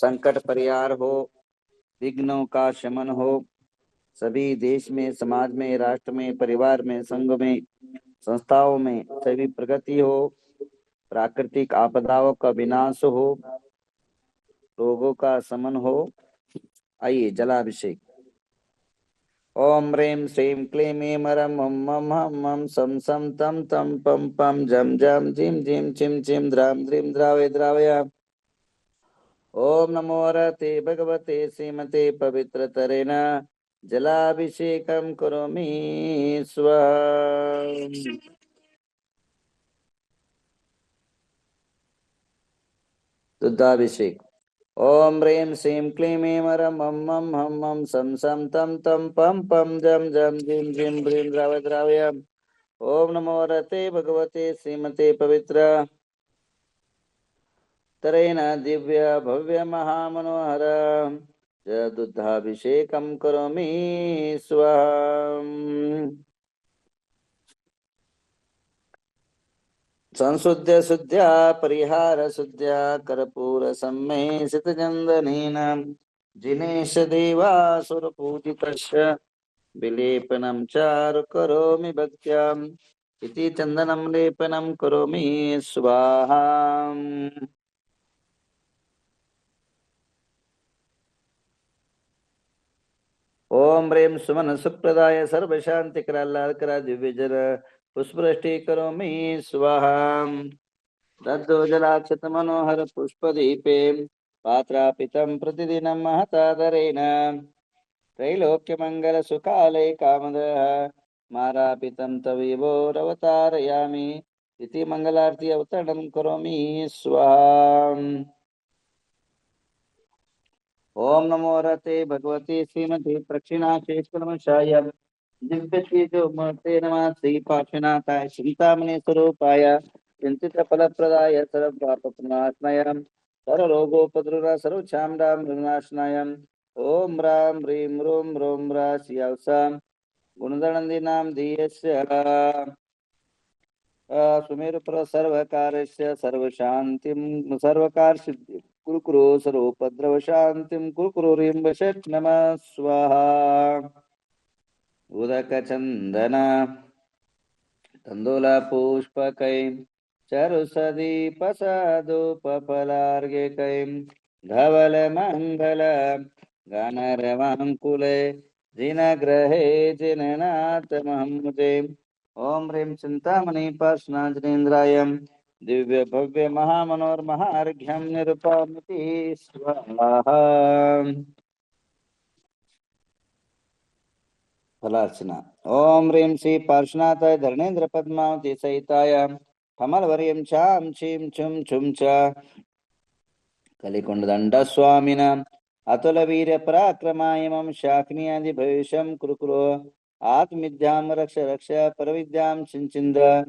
संकट परिहार हो, विघ्नों का शमन हो, सभी देश में, समाज में, राष्ट्र में, परिवार में, संघ में, संस्थाओं में सभी प्रगति हो, प्राकृतिक आपदाओं का विनाश हो, रोगों का शमन हो। आइए जलाभिषेक। ओम ह्रीं श्रीं क्लीं ऐं रं मं मं हं मं सं सं तं तं पं पं जं जं जिं जिं चिं चिं द्रां द्रीं द्रावय द्रावयामि। ओम नमो रते भगवते श्रीमते पवित्रतरे नमः। जलाभिषेकं करोमि स्वाहा। दुग्धाभिषेक। ओम ह्रीं श्रीं क्लीं ऐं रं मं मं हं मं सं सं तं तं पं पं जं जं जिं जिं द्रीं द्रावय द्रावयामि। ओम नमो रते भगवते श्रीमते पवित्र तरेण दिव्य भव्य महामनोहर दुग्धाभिषेकं करोमि स्वाहा। संशुद्ध शुद्ध्या परिहार शुद्ध्या कर्पूर सम्मेषित चन्दनेन जिनेश देवासुर पूजितस्य विलेपनं चारु करोमि भक्त्याम् इति चन्दनं लेपनं करोमि स्वाहा। ओम ह्रीं सुमन सुप्रदाय सर्वशान्तिकरालालकरा दिव्यजल पुष्पवृष्टि करोमि स्वाहा। दद्धोजलाक्षत मनोहर पुष्पदीपे पात्रापितं प्रतिदिनं महतादरेण त्रैलोक्यमङ्गल सुकाले कामदः मारापितं तवीवोरवतारयामि इति मंगलारती अवतरणं करोमि स्वाहा। ओम नमो रते भगवते श्रीमते प्रक्षिणाशेषकर्मशाय दिव्यश्रीजो मूर्ते नमः। श्री पार्श्वनाथाय चिंतामणि स्वरूपाय चिंतित फलप्रदाय सर्वपापप्रणाशनाय सर्वरोगोपद्रव सर्वक्षामदां मृगनाशनाय ओम राम ह्रीं रूम रोम रा सियावसां गुणगणन्दिनां धीयस्य सुमेरुपर सर्वकारस्य सर्वशान्तिं सर्वकारसिद्धिं कुरुकुरु सर्वोपद्रवशान्तिं कुरुकुरु ह्रीं नमः स्वाहा। उदकचन्दन तण्डुलपुष्पकैः चरुसदीपसदुपफलार्घ्यकैः धवलमङ्गल गानरवाङ्कुले जिनग्रहे जिननाथमहं मुदे। ओम ह्रीं चिंतामणि पार्श्वनाथेन्द्राय दिव्य भव्य महामनोहर महार्घ्यं निरूपयामि स्वाहा। फलार्चना। ओम ह्रीं श्री पार्श्वनाथाय धरणेन्द्र पद्मावती सहिताय कमलवर्यं चां चीं छुं छुं च कलिकुण्डदण्ड स्वामिनाम् अतुल वीर पराक्रमाय मम शाक्नियादि भविष्यं कुरुकुरु आत्मविद्यां रक्ष रक्ष परविद्यां चिन्चिन्द्र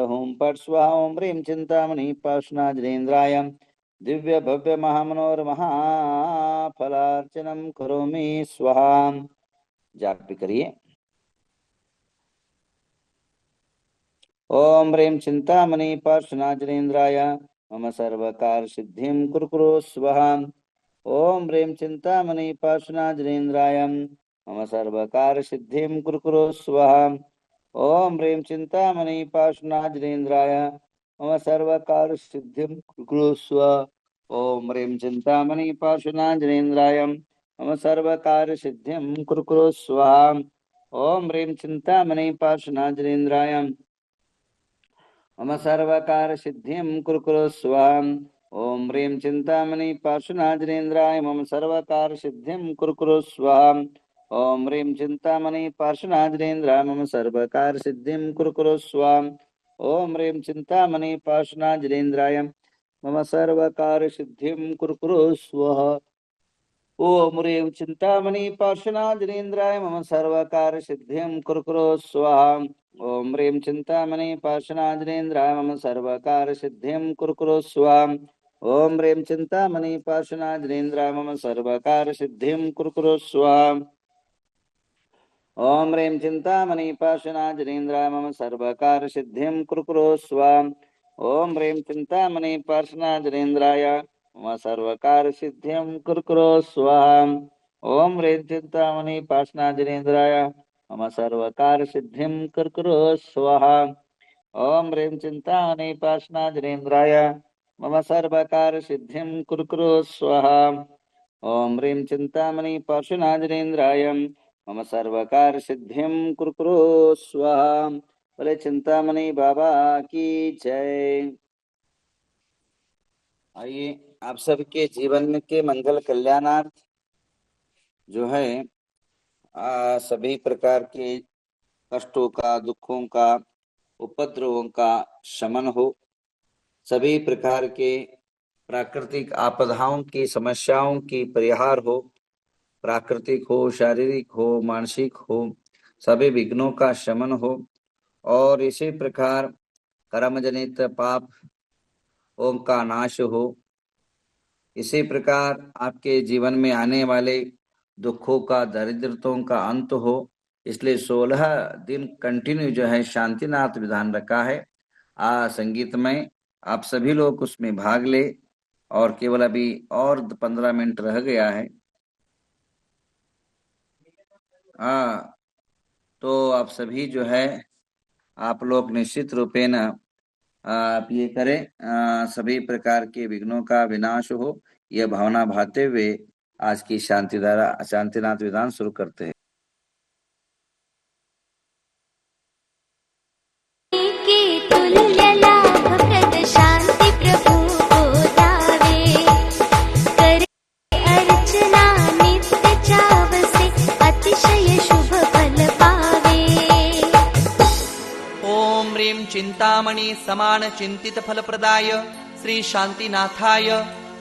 होम पट स्वाहा। ओम ह्रीं चिंतामणि पार्श्वनाथेन्द्राय दिव्य भव्य महामनोहर महाफलार्चनं करोमि स्वाहा। जाप भी करिए। ओम ह्रीं चिंतामणि पार्श्वनाथेन्द्राय मम सर्वकार सिद्धिं कुरुकुरु स्वाहा। ओम ह्रीं चिंतामणि पार्श्वनाथेन्द्राय मम सर्वकार सिद्धिं कुरुकुरु स्वाहा। ओम ह्रीं चिंतामणि पार्श्वनाथेन्द्राय मम सर्वकार सिद्धिं कुरुकुरु स्वाहा। ओम ह्रीं चिंतामणि पार्श्वनाथेन्द्राय मम सर्वकार सिद्धिं कुरुकुरु स्वाहा। ओम ह्रीं चिंतामणि पार्श्वनाथेन्द्राय मम सर्वकार सिद्धिं कुरुकुरु स्वाहा। ओम ह्रीं चिंतामणि पार्श्वनाथेन्द्राय मम सर्वकार सिद्धिं कुरुकुरु स्वाहा। ओम ह्रीं चिंतामणि पार्श्वनाथेन्द्राय मम सर्वकार सिद्धिं कुरुकुरु स्वाहा। ओम ह्रीं चिंतामणि पार्श्वनाथेन्द्राय मम सर्वकार सिद्धिं कुरुकुरु स्वाहा। ओम ह्रीं चिंतामणि पार्श्वनाथेन्द्राय मम सर्वकार सिद्धिं कुरुकुरु स्वाहा। ओम ह्रीं चिंतामणि पार्श्वनाथेन्द्राय मम सर्वकार सिद्धिं कुरुकुरु स्वाहा। ओम ह्रीं चिंतामणि पार्श्वनाथेन्द्राय मम सर्वकार सिद्धिं कुरुकुरु स्वाहा। ओम ह्रीं चिंतामणि पार्श्वनाथेन्द्राय मम सर्वकार सिद्धिं कुरुकुरु स्वाहा। ओम ह्रीं चिंतामणि पार्श्वनाथेन्द्राय मम सर्वकार सिद्धिं कुरु स्वाहा। ओम ह्रीं चिंतामणि पार्श्वनाथजिनेन्द्राय मम सर्वकार सिद्धिं कुरु स्वाहा। ओम ह्रीं चिंतामणि पार्श्वनाथजिनेन्द्राय मम सर्वकार सिद्धिं कुरु स्वाहा। ओम ह्रीं चिंतामणि पार्श्वनाथजिनेन्द्राय मम सर्वकार सिद्धिं कुरु स्वाहा। बोले चिंतामणि बाबा की जय। आइए आप सबके जीवन के मंगल कल्याणार्थ जो है सभी प्रकार के कष्टों का, दुखों का, उपद्रवों का शमन हो, सभी प्रकार के प्राकृतिक आपदाओं की, समस्याओं की परिहार हो, प्राकृतिक हो, शारीरिक हो, मानसिक हो, सभी विघ्नों का शमन हो और इसी प्रकार कर्मजनित पापों का नाश हो। इसी प्रकार आपके जीवन में आने वाले दुखों का, दरिद्रताओं का अंत हो। इसलिए 16 दिन कंटिन्यू जो है शांतिनाथ विधान रखा है संगीत में। आप सभी लोग उसमें भाग ले और केवल अभी और 15 मिनट रह गया है। तो आप सभी जो है आप लोग निश्चित रूपेण आप ये करें, सभी प्रकार के विघ्नों का विनाश हो, यह भावना भाते हुए आज की शांतिनाथ विधान शुरू करते हैं। चिंतामणि समान चिंतित फलप्रदाय श्री शांतिनाथाय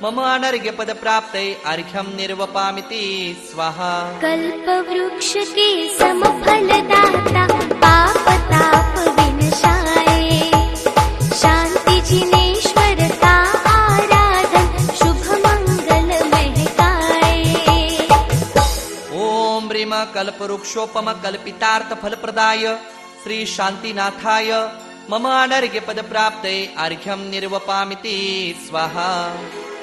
मम अनर्घ्य पद प्राप्ते अर्घ्यं निर्वपामिति स्वाहा। कल्पवृक्ष के सम फलदाता पाप ताप विनाशाय शांति जिनेश्वर का आराधन शुभ मंगल महकाय। ओम ह्रीं कल्पवृक्षोपम कल्पितार्थ फलप्रदाय श्री शांतिनाथाय मम अनर्घ्य पद प्राप्ते अर्घ्यं निर्वपामिति स्वाहा।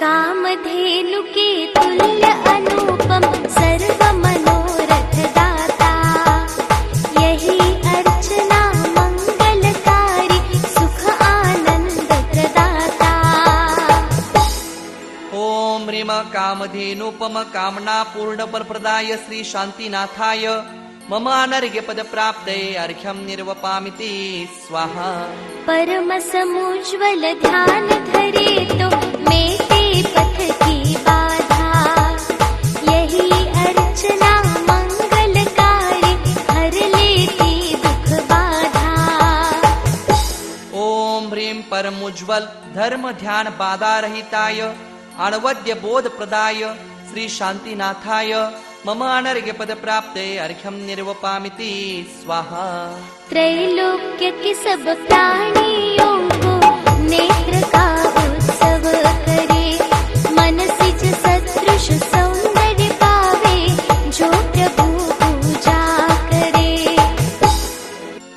कामधेनु के तुल्य अनुपम सर्व मनोरथ दाता यही अर्चना मंगलकारी सुख आनंद प्रदाता। ओम ह्रीं कामधेनुपम कामना पूर्ण फलप्रदाय श्री शांतिनाथाय मम अनर्घ्य पद प्राप्ते अर्घ्यं निर्वपामिति स्वाहा। परम समुज्वल ध्यान धरे तो मेटे पथ की बाधा यही अर्चना मंगलकारी हर लेती दुख बाधा। ओम ह्रीं परमुज्वल धर्म ध्यान बाधा रहिताय अणवद्य बोध प्रदाय श्री शांतिनाथाय मम अनर्घ्य पद प्राप्ते अर्घ्यं निर्वपामिति स्वाहा। त्रैलोक्य के सब प्राणियों को नेत्र का उत्सव करे मन सिज सदृश सौंदर्य पावे जो प्रभु पूजा करे।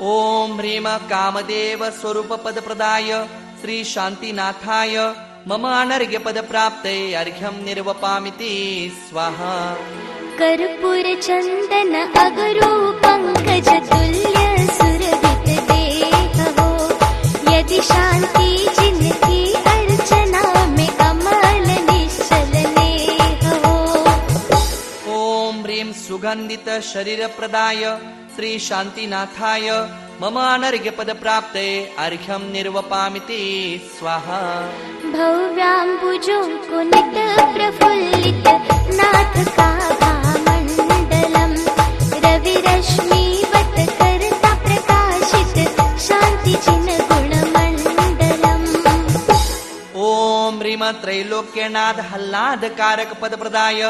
ओम ह्रीं कामदेव स्वरूप पद प्रदाय श्री शांतिनाथाय मम अनर्घ्य पद प्राप्ते अर्घ्यं निर्वपामिति स्वाहा। कर्पूर चंदन अगरू पंकज तुल्य सुरभित देह हो यदि शांति जिनकी अर्चना में कमल निश्चल नेह हो। ओम ह्रीं सुगंधित शरीर प्रदाय श्री शांतिनाथाय मम अनर्घ्य पद प्राप्ते अर्घ्यं निर्वपामिति स्वाहा। भव्याम्बुजों को नित प्रफुल्लित नाथ का मंडलम रवि रश्मिवत करता प्रकाशित शांति जिन गुण मंडलम। ओम ह्रीं त्रैलोक्यनाथ हल्लाद कारक पद प्रदाय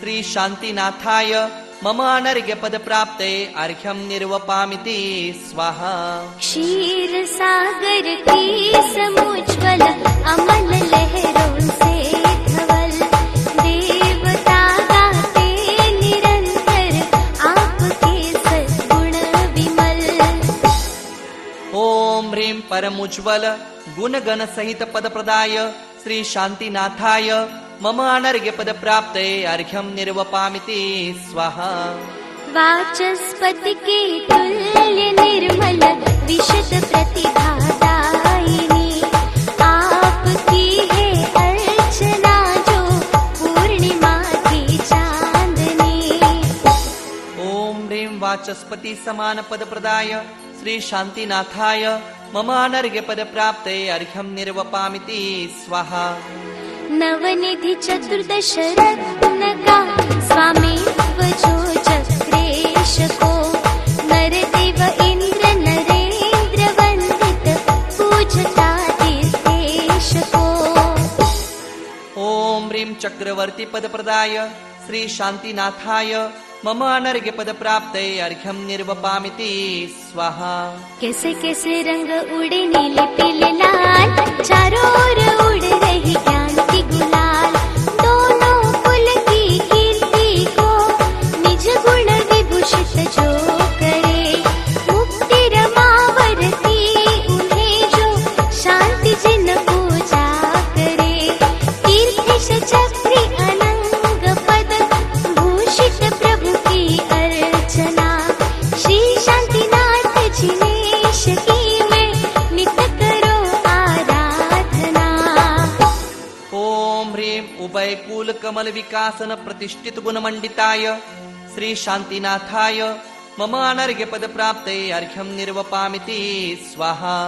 श्री शांतिनाथाय मम अनर्घ्य पद प्राप्ते अर्घ्यं निर्वपामिति स्वाहा। क्षीर सागर की समुज्वल अमल लहरों से धवल देवता गाते निरंतर आपके सद्गुण विमल। ओम ह्रीं परमुज्वल गुण गण सहित पद प्रदाय श्री शान्तिनाथाय मम अनर्घ्यपदप्राप्तये अर्घ्यं निर्वपामिति स्वाहा। वाचस्पतिके तुल्य निर्मल विशद प्रतिभादायिनी आपकी है अर्चना जो पूर्णिमा की चांदनी। ओम ह्रीं वाचस्पति समान पद प्रदाय श्री शान्तिनाथाय मम अनर्घ्यपदप्राप्तये अर्घ्यं निर्वपामिति स्वाहा। नवनिधि चतुर्दश रत्न का स्वामित्व जो चक्रेश को नरदेव इंद्र नरेंद्र वंदित पूजता तीर्थेश को। ओम ह्रीं चक्रवर्ती पद प्रदाय श्री शान्तिनाथाय मम अनर्घ्यपदप्राप्तये अर्घ्यं निर्वपामिति स्वाहा। कैसे कैसे रंग उड़े नीले पीले लाल चारों ओर उड़ रही ज्ञान की गुलाल। दोनों कुल की कीर्ति को निज गुण विभूषित जो करे मुक्ति रमावरती उन्हें जो शांति जिन पूजा करे। तीर्थेश चक्री अनंग पद भूषित प्रभु की अर्चना श्री शांतिनाथ जिनेश की मैं नित करो आराधना। ओम ह्रीं उभयकूल कमल विकासन प्रतिष्ठित गुणमंडिताय श्री शान्तिनाथाय मम अनर्घ्यपदप्राप्तये अर्घ्यं निर्वपामिति स्वाहा।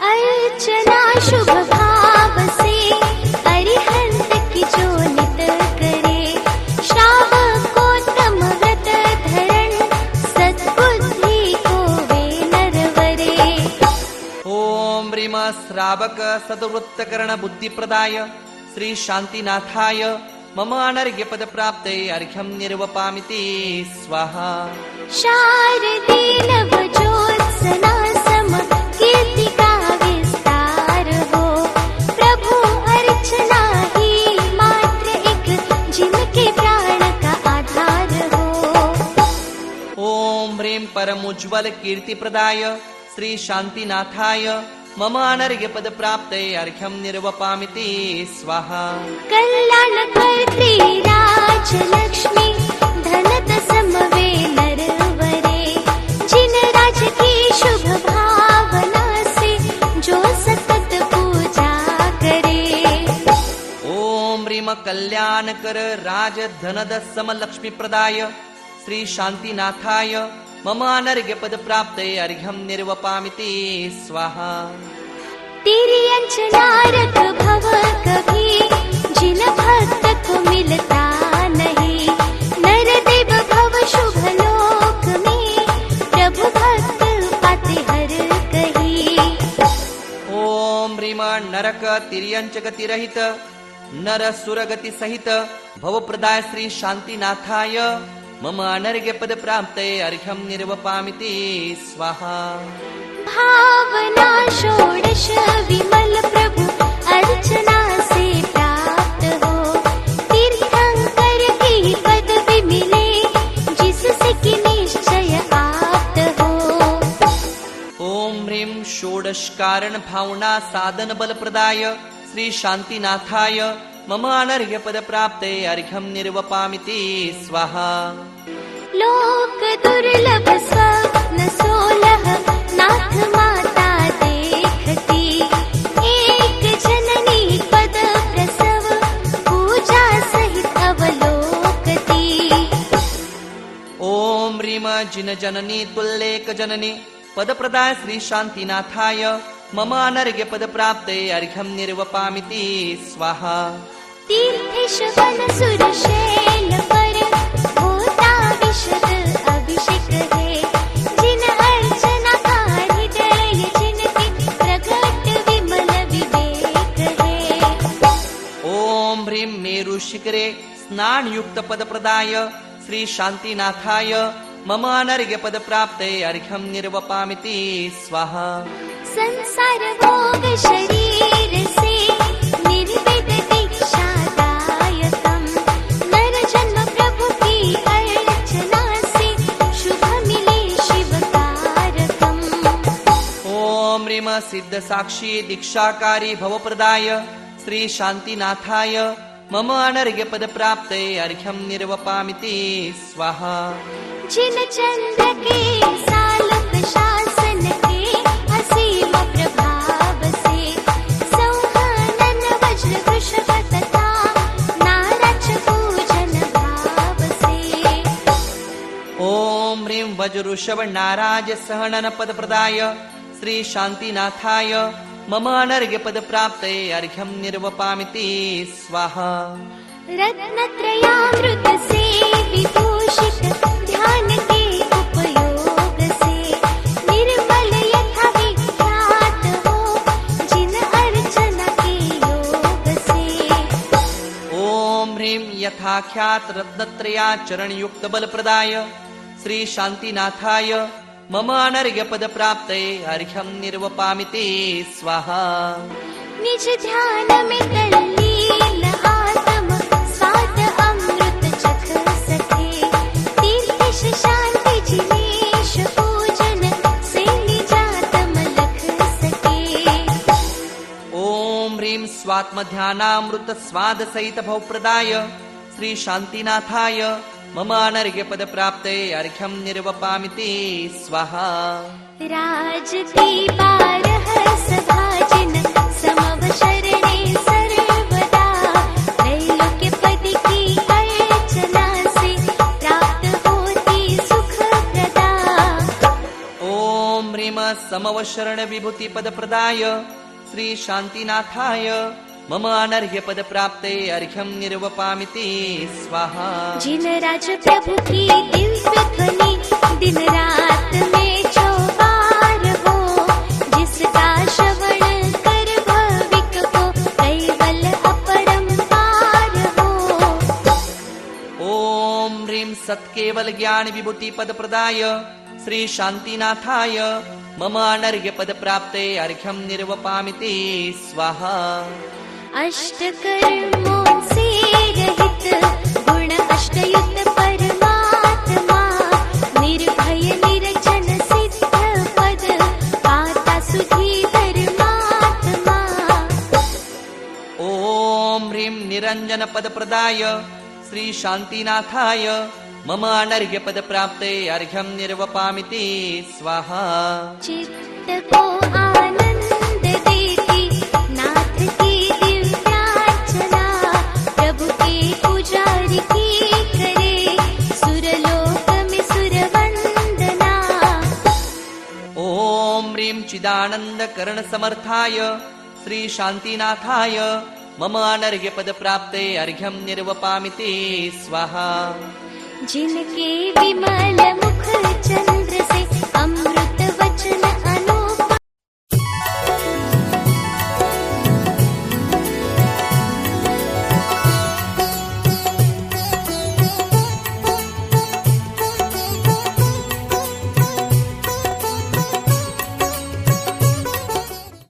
अर्चना शुभ भाव से अरिहंत की जो नित करे श्रावकोत्तम व्रत धरण सद्बुद्धि को वे नरवरे। ओम ह्रीं श्रावक सद्वृत्तकरण बुद्धिप्रदाय श्री शान्तिनाथाय मम अनर्घ्यपदप्राप्तये अर्घ्यं निर्वपामिति स्वाहा। शारदे नवजोत्सना सम कीर्ति का विस्तार हो प्रभु अर्चना ही मात्र एक जिनके प्राण का आधार हो। ओम ह्रीं परमोज्ज्वल कीर्ति प्रदाय श्री शान्तिनाथाय मम अनर्घ्यपदप्राप्तये अर्घ्यं निर्वपामिति स्वाहा। कल्याण करती राजलक्ष्मी धनत समवे नरवरे जिन राज की शुभ भावना से जो सतत पूजा करे। ओम ह्रीं कल्याण कर राज धनद सम लक्ष्मी प्रदाय श्री शान्तिनाथाय मम अनर्घ्यपदप्राप्तये अर्घ्यं निर्वपामिति स्वाहा। तेरी अंजना रख भव कभी जिन भक्त को मिलता नहीं नरदेव भव शुभ लोक में प्रभु भक्त पाते हर कही। ओम ह्रीं नरक तिर्यंच गति रहित नर सुरगति सहित भव प्रदाय श्री शान्तिनाथाय मम अनर्घ्यपदप्राप्तये अर्घ्यं निर्वपामिति स्वाहा। भावना षोडश विमल प्रभु अर्चना से प्राप्त हो तीर्थंकर की पदवी मिले जिससे कि निश्चय आप्त हो। ओम ह्रीं षोडश कारण भावना साधन बल प्रदाय श्री शान्तिनाथाय मम अनर्घ्यपदप्राप्तये अर्घ्यं निर्वपामिति स्वाहा। लोक दुर्लभ स्वप्न 16 नाथ माता देखती एक जननी पद प्रसव पूजा सहित अवलोकती। ओम ह्रीं जिन जननी तुल्येक जननी पद प्रदाय श्री शान्तिनाथाय मम अनर्घ्यपदप्राप्तये अर्घ्यं निर्वपामिति स्वाहा। तीर्थेश वन सुरशैल पर होता विशद अभिषेक है जिन अर्चना का हृदय जिनके प्रगट विमल विवेक है। ओम ह्रीं मेरु शिखरे स्नान युक्त पद प्रदाय श्री शान्तिनाथाय मम अनर्घ्यपदप्राप्तये अर्घ्यं निर्वपामिति स्वाहा। संसार भोग शरीर से निर्वेद दीक्षा दायकम नर जन्म प्रभु की अर्चना से शुभ मिले शिव कारकम। ओम ह्रीं सिद्ध साक्षी दीक्षाकारी भव प्रदाय श्री शान्तिनाथाय मम अनर्घ्यपद प्राप्ते अर्घ्यं निर्वपामिति स्वाहा। जिन चंद्र के सालोक शासन के असीम प्रभाव से संहानन वज्र वृषभ तथा नारच पूजन भाव से। ओम ह्रीं वज्रुषभ नाराज सहनन पद प्रदाय श्री शान्तिनाथाय मम अनर्घ्यपद प्राप्ते अर्घ्यं निर्वपामिति स्वाहा। रत्नत्रयामृत से विभूषित ध्यान के उपयोग से निर्मल यथा विख्यात हो जिन अर्चना के योग से। ओम ह्रीं यथाख्यात रत्नत्रया चरण युक्त बल प्रदाय श्री शान्तिनाथाय मम अनर्घ्यपद प्राप्ते अर्घ्यं निर्वपामिति स्वाहा। निज ध्यान में तल्लीन आत्म स्वाद अमृत चख सके तीर्थ शांति जिनेश पूजन से निजातम लख सके। ओम ह्रीं स्वात्मध्यानामृत स्वाद सहित भव प्रदाय श्री शान्तिनाथाय मम अनर्घ्यपद प्राप्ते अर्घ्यं निर्वपामिति स्वाहा। राजदीपारः सभाजन समवशरणे सर्वदा त्रैलोक्यपति की अर्चना से प्राप्त होती सुखप्रदा। ओम ह्रीं समवशरण विभूति पद प्रदाय श्री शान्तिनाथाय मम अनर्घ्यपद प्राप्ते अर्घ्यं निर्वपामिति स्वाहा। जिन राज प्रभु की दिव्य ध्वनि दिन रात में चौबार हो जिसका श्रवण कर भविक को कैवल अपरंपार हो। ओम ह्रीं सत्केवल ज्ञान विभूति पद प्रदाय श्री शान्तिनाथाय मम अनर्घ्यपद प्राप्ते अर्घ्यं निर्वपामिति स्वाहा। अष्टकर्मों से रहित गुण अष्टयुक्त परमात्मा निर्भय निरंजन सिद्ध पद पाता सुधी धर्मात्मा। ओम ह्रीं निरंजन पद प्रदाय श्री शान्तिनाथाय मम अनर्घ्यपद प्राप्ते अर्घ्यं निर्वपामिति स्वाहा। चित्त को आनंद देती नाथ की दिव्यार्चना प्रभु के पुजारी की करे सुरलोक में सुरवंदना। ओम ह्रीं चिदानंद कर्ण समर्थाय श्री शान्तिनाथाय मम अनर्घ्यपद प्राप्ते अर्घ्यं निर्वपामिति स्वाहा। जिनके विमल